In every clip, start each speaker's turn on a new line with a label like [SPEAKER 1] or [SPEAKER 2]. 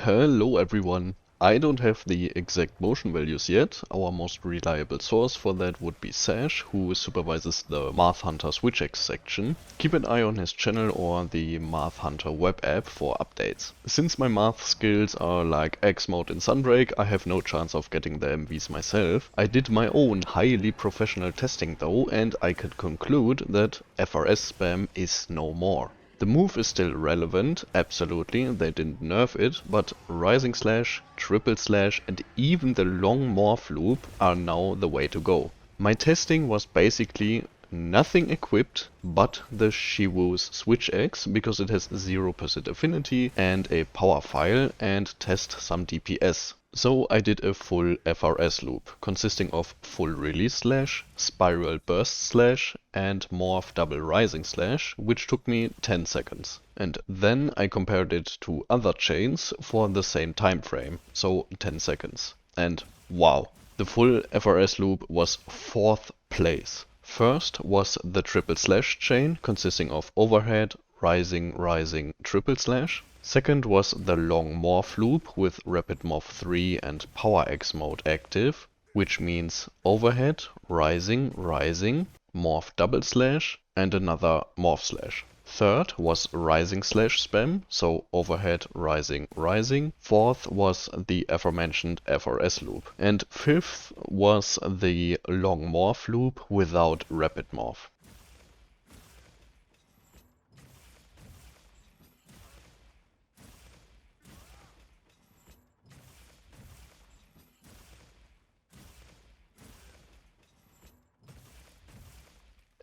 [SPEAKER 1] Hello everyone. I don't have the exact motion values yet. Our most reliable source for that would be Sash, who supervises the Math Hunter SwitchX section. Keep an eye on his channel or the Math Hunter web app for updates. Since my math skills are like X mode in Sunbreak, I have no chance of getting the MVs myself. I did my own highly professional testing though, and I could conclude that FRS spam is no more. The move is still relevant, absolutely, they didn't nerf it, but rising slash, triple slash and even the long morph loop are now the way to go. My testing was basically nothing equipped but the Shiwu's SwitchX because it has 0% affinity and a power file and test some DPS. So I did a full FRS loop, consisting of full release slash, spiral burst slash and morph double rising slash, which took me 10 seconds. And then I compared it to other chains for the same time frame, so 10 seconds. And wow, the full FRS loop was 4th place. First was the triple slash chain, consisting of overhead, rising, rising, triple slash. Second was the long morph loop with rapid morph 3 and power X mode active, which means overhead, rising, rising, morph double slash and another morph slash. Third was rising slash spam, so overhead, rising, rising. Fourth was the aforementioned FRS loop. And fifth was the long morph loop without rapid morph.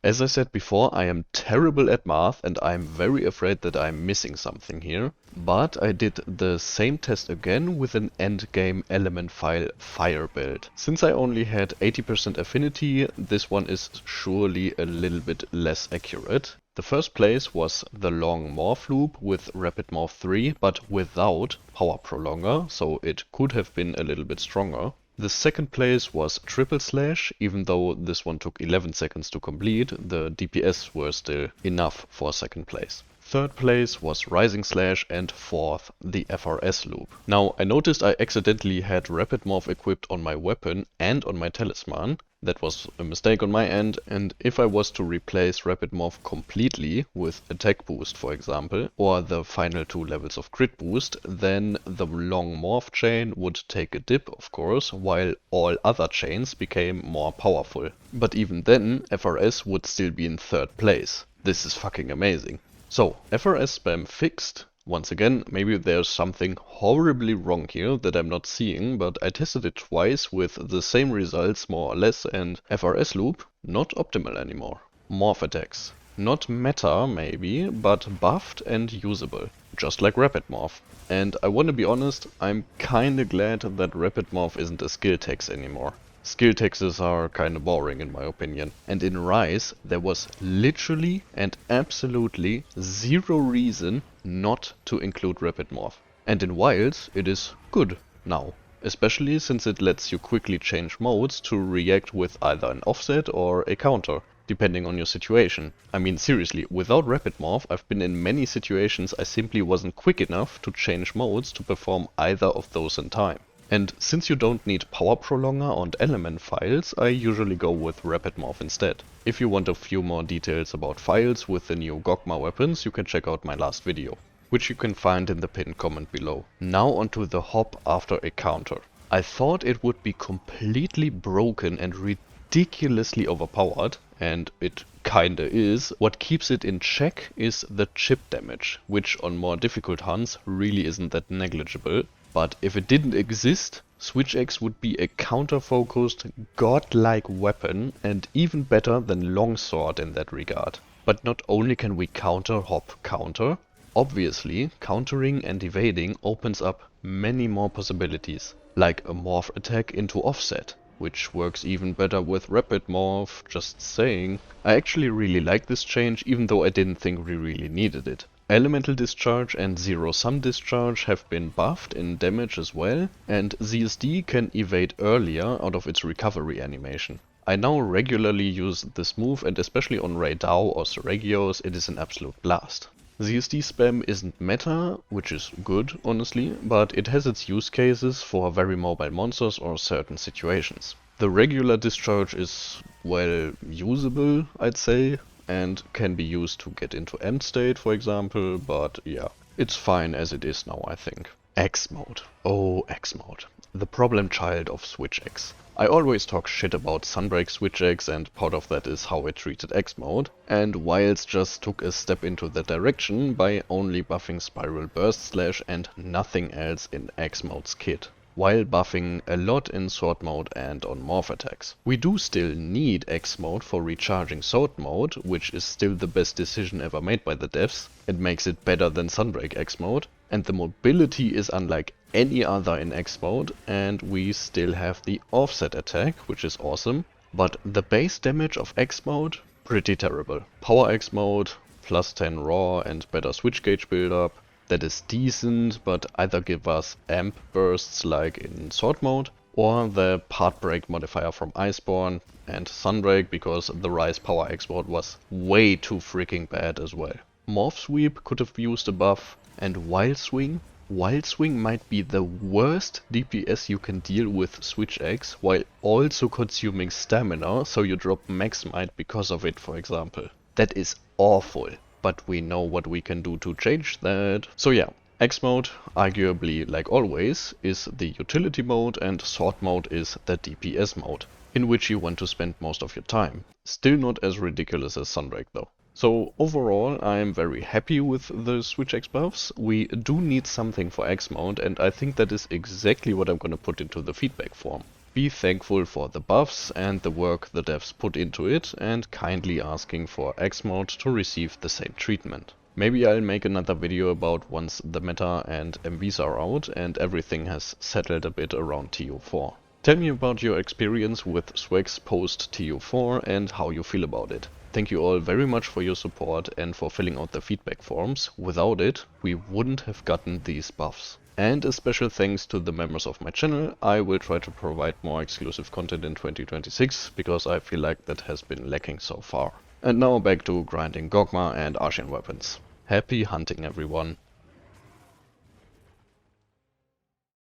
[SPEAKER 1] As I said before, I am terrible at math and I'm very afraid that I'm missing something here. But I did the same test again with an endgame element file fire build. Since I only had 80% affinity, this one is surely a little bit less accurate. The first place was the long morph loop with rapid morph 3 but without power prolonger, so it could have been a little bit stronger. The second place was triple slash, even though this one took 11 seconds to complete, the DPS were still enough for second place. Third place was rising slash and fourth the FRS loop. Now I noticed I accidentally had rapid morph equipped on my weapon and on my talisman. That was a mistake on my end, and if I was to replace rapid morph completely with attack boost for example, or the final 2 levels of crit boost, then the long morph chain would take a dip of course, while all other chains became more powerful. But even then FRS would still be in third place. This is fucking amazing. So, FRS spam fixed. Once again, maybe there's something horribly wrong here that I'm not seeing, but I tested it twice with the same results more or less, and FRS loop, not optimal anymore. Morph attacks. Not meta maybe, but buffed and usable. Just like rapid morph. And I wanna be honest, I'm kinda glad that rapid morph isn't a skill tax anymore. Skill taxes are kinda boring in my opinion. And in Rise, there was literally and absolutely zero reason not to include rapid morph. And in Wilds, it is good now. Especially since it lets you quickly change modes to react with either an offset or a counter, depending on your situation. I mean seriously, without rapid morph, I've been in many situations I simply wasn't quick enough to change modes to perform either of those in time. And since you don't need power prolonger and element files, I usually go with rapid morph instead. If you want a few more details about files with the new Gogma weapons, you can check out my last video, which you can find in the pinned comment below. Now onto the hop after a counter. I thought it would be completely broken and ridiculously overpowered, and it kinda is. What keeps it in check is the chip damage, which on more difficult hunts really isn't that negligible. But if it didn't exist, SwitchX would be a counter-focused, godlike weapon and even better than Longsword in that regard. But not only can we counter hop counter, obviously countering and evading opens up many more possibilities, like a morph attack into offset, which works even better with rapid morph, just saying. I actually really like this change, even though I didn't think we really needed it. Elemental Discharge and Zero Sum Discharge have been buffed in damage as well, and ZSD can evade earlier out of its recovery animation. I now regularly use this move, and especially on Raidao or Seregios, it is an absolute blast. ZSD spam isn't meta, which is good, honestly, but it has its use cases for very mobile monsters or certain situations. The regular discharge is, well, usable, I'd say, and can be used to get into end state, for example, but yeah, it's fine as it is now, I think. X mode. Oh, X mode. The problem child of Switch X. I always talk shit about Sunbreak Switch X, and part of that is how it treated X mode, and Wilds just took a step into that direction by only buffing Spiral Burst Slash and nothing else in X mode's kit, while buffing a lot in Sword mode and on morph attacks. We do still need X mode for recharging Sword mode, which is still the best decision ever made by the devs. It makes it better than Sunbreak X mode, and the mobility is unlike any other in X mode, and we still have the offset attack, which is awesome, but the base damage of X mode, pretty terrible. Power X mode, plus 10 raw and better switch gauge build-up, that is decent, but either give us amp bursts like in Sword mode, or the part break modifier from Iceborne and Sunbreak, because the Rise Power X mode was way too freaking bad as well. Morph Sweep could have used a buff, and Wild Swing. Wild Swing might be the worst DPS you can deal with Switch X, while also consuming stamina, so you drop Max Might because of it, for example. That is awful, but we know what we can do to change that. So yeah, X mode, arguably like always, is the utility mode, and Sword mode is the DPS mode, in which you want to spend most of your time. Still not as ridiculous as Sunbreak though. So overall, I am very happy with the Switch X buffs. We do need something for X mode, and I think that is exactly what I'm gonna put into the feedback form. Be thankful for the buffs and the work the devs put into it, and kindly asking for X mode to receive the same treatment. Maybe I'll make another video about once the meta and MVs are out and everything has settled a bit around TO4. Tell me about your experience with Swaxe post TO4 and how you feel about it. Thank you all very much for your support and for filling out the feedback forms. Without it, we wouldn't have gotten these buffs. And a special thanks to the members of my channel. I will try to provide more exclusive content in 2026, because I feel like that has been lacking so far. And now back to grinding Gogma and Archon weapons. Happy hunting, everyone.